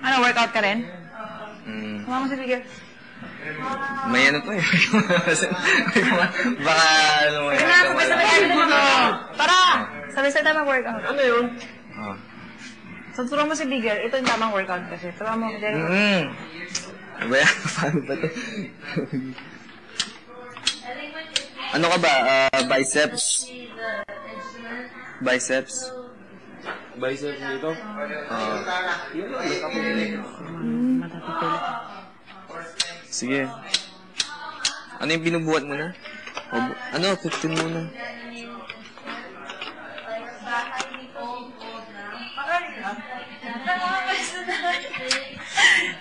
Ano, workout ka rin? Kumama mo si Bigel. May ano pa eh. Baka ano mo. Sige na, sabay-sabay tayo dito. Tara! Sabay-sabay tayo mag-workout. Ano yun? Turuan mo si Bigel. Ito yung tamang workout kasi. Turuan mo, Jericho. Ano ba yan? Paano ba ito? Ano ka ba? Biceps? Biceps? Biceps dito? Matatapil. Sige. Ano yung binubuhat mo na? Ano? 15 muna.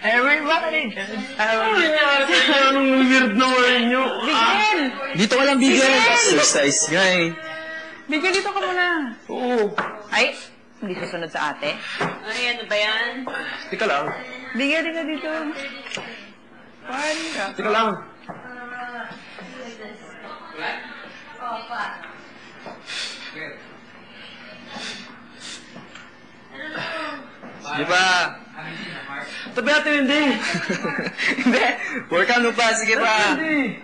Everybody! Anong weird na word nyo? Bigel! Dito ka lang, Bigel! Exercise nga eh. Bigel, dito ka muna. Oo. Ay, hindi susunod sa ate. Ay, ano ba yan? Tika lang. Bigel, dito. Paano ka? Tika lang. Di ba? Tabi natin hindi. Hindi. Workout mo pa. Sige pa. Hindi.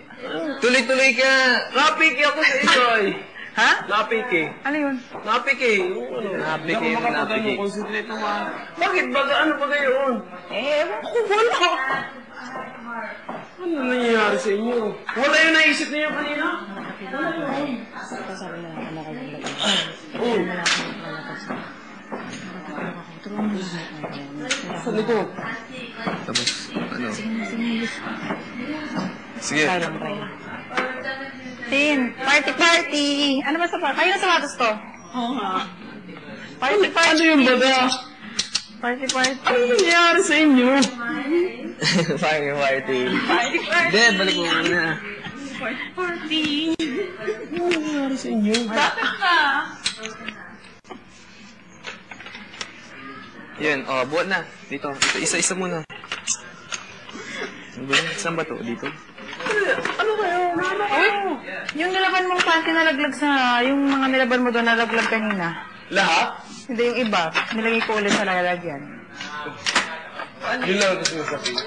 Tuloy-tuloy ka. Napiki ako sa iyo eh. Ha? Napiki. Ano yun? Napiki. Napiki, Hindi ako makapagano. napiki. Concentrate mo ha. Bakit ba? Ano ba gayon? Ako wala. Ano nangyayari sa inyo? Wala yung naisip niyo kanina? Sabi na, ano ko yung Oo. Saan ito? Tapos, ano? Sige. Try lang. Tin, party! Ano ba sa party? Kayo na sapatos to? Oo nga. Party! Ano yung baga? Party! Ano nangyayari sa inyo? Party. Hindi, balik mo muna. Party! Ano nangyayari sa inyo? Bakit ka? Yun, buhat na. Dito. Isa-isa muna. Saan ba to? Dito? Ano kayo? Yung nilaban mong panty nalaglag sa... Yung mga nilaban mo doon nalaglag kanina. Lahat? Hindi yung iba. Nilagay ko ulit sa lalagyan. Yun lang gusto ko sabihin.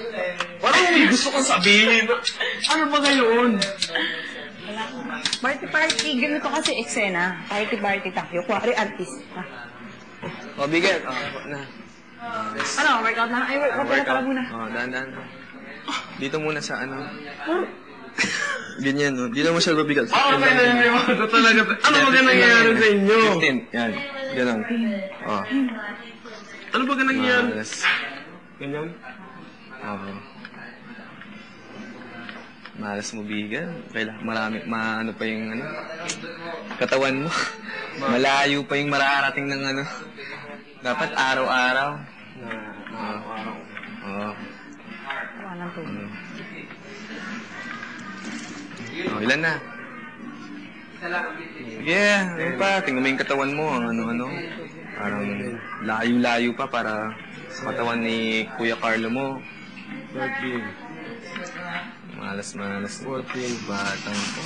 Parang may gusto kong sabihin. Ano ba gayon? Party! Ganito kasi eksena. Party tayo. Kuwari artist. Bigel. Na. Ano? Workout na? Ay, workout na pala muna. Dahan-dahan. Dito muna sa ano. Ganyan, no? Dito mo siya babigal. Ano ba yung mga talaga? Ano ba nangyayari sa inyo? 15. Yan. Ganon. Ano ba nangyayari? Malas. Ganyan? Malas mo, Bigel. Marami, ano pa yung ano, katawan mo. Malayo pa yung mararating ng ano. Dapat araw-araw. Walang tubig. Ilan na? Yeah, ano pa? Tingnan mo yung katawan mo. Ano-ano. Parang layo-layo pa para sa katawan ni Kuya Carlo mo. 13. Malas. 14. Batang ko.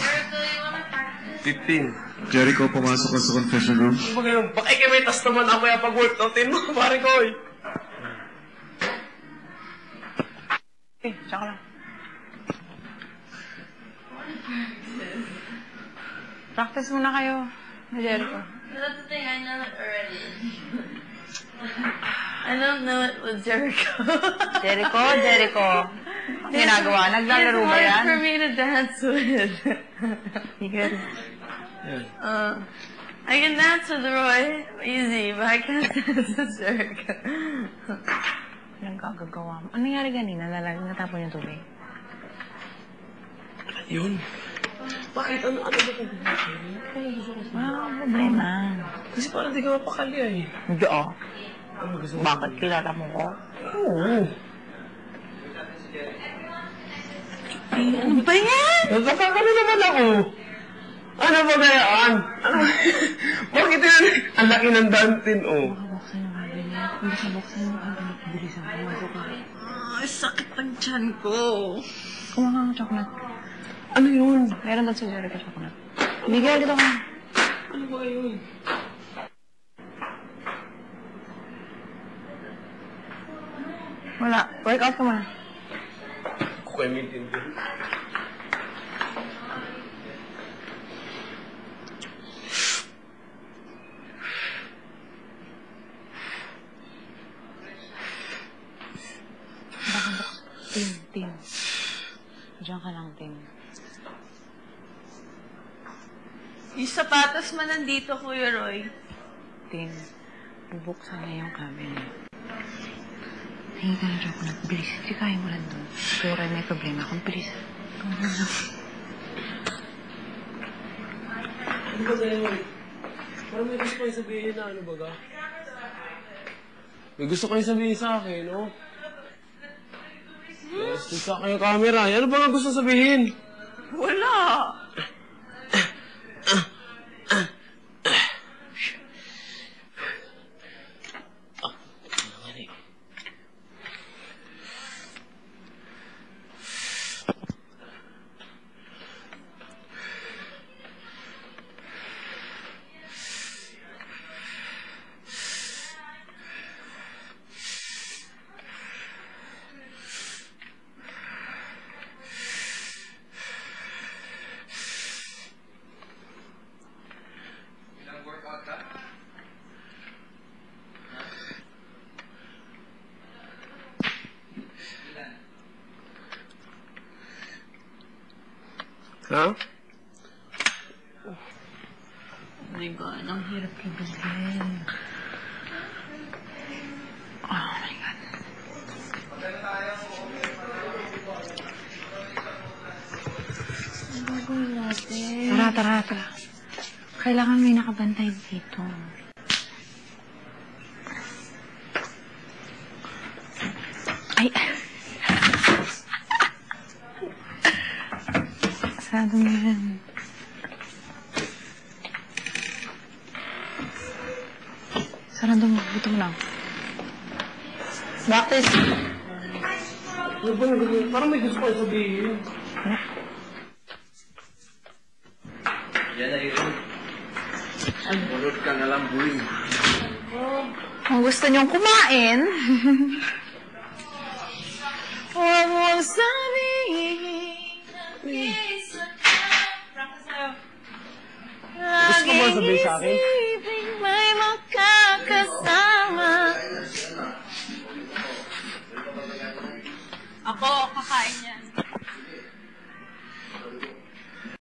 15. Jericho, pumasok ka sa confession room. Ano ba gayon? Baka may tas naman ako yung pag-workoutin mo, pare ko eh. Tsaka lang. Practice muna kayo, Jericho. That's the thing, I know it already. I don't know it with Jericho. Jericho. Ano ginagawa? Naglalaro ba yan? It's hard for me to dance with. Bigel. I can dance with Roy, easy, but I can't dance with Jericho. Anong gagagawa mo? Ano nangyari kanina? Natapon yung tubig? Yun. Bakit? Ano ba kung Wala kang problema. Kasi parang di ka mapakali eh. Hindi Ano gusto mo? Bakit kilala mo ko? Oo. Ano ba yan? Nagkakano naman ako. Ano ba gayaan? Ano? Bakit yun? Ang laki ng dantin, oh. Buksan yung cabinet. Buksan yung cabinet. Bilisan ko. Masok ka. Ay, sakit ang tiyan ko. Kumain ka ng chocolate. Ano yun? Meron doon sa Jericho chocolate. Miguel, dito ka. Ano ba yun? Wala. Work out ka muna. Ako kayo maintindihan. Tin. Diyan ka lang, Tin. Yung sapatos mo nandito, Kuya Roy. Tin, bubuksan na yung cabinet. Hingi ka na joke na. Bilis, hindi kaya mo lang doon. Pero may problema akong bilis. Ano ba sa'yo? Parang may gusto kayo sabihin na ano baga? May gusto kayo sabihin sa akin, no? Yes, sa akin yung camera. Ano ba nga gusto sabihin? Wala. Ha? Oh my God, ang hirap kibuhin. Oh my God. Ang gagawin natin? Tara. Kailangan may nakabantay dito. Ay! Sarado mo yan. Sarado mo. Gutom lang. Bakit? Ano ba nga? Parang may gusto kayo sabihin. Yan ay yun. Mulot ka na lang, boy. Kung gusto niyong kumain, huwag mong sabihin. Gusto mo ba sabihin sa akin? Isipin may makakasama. Ako, kakain niya.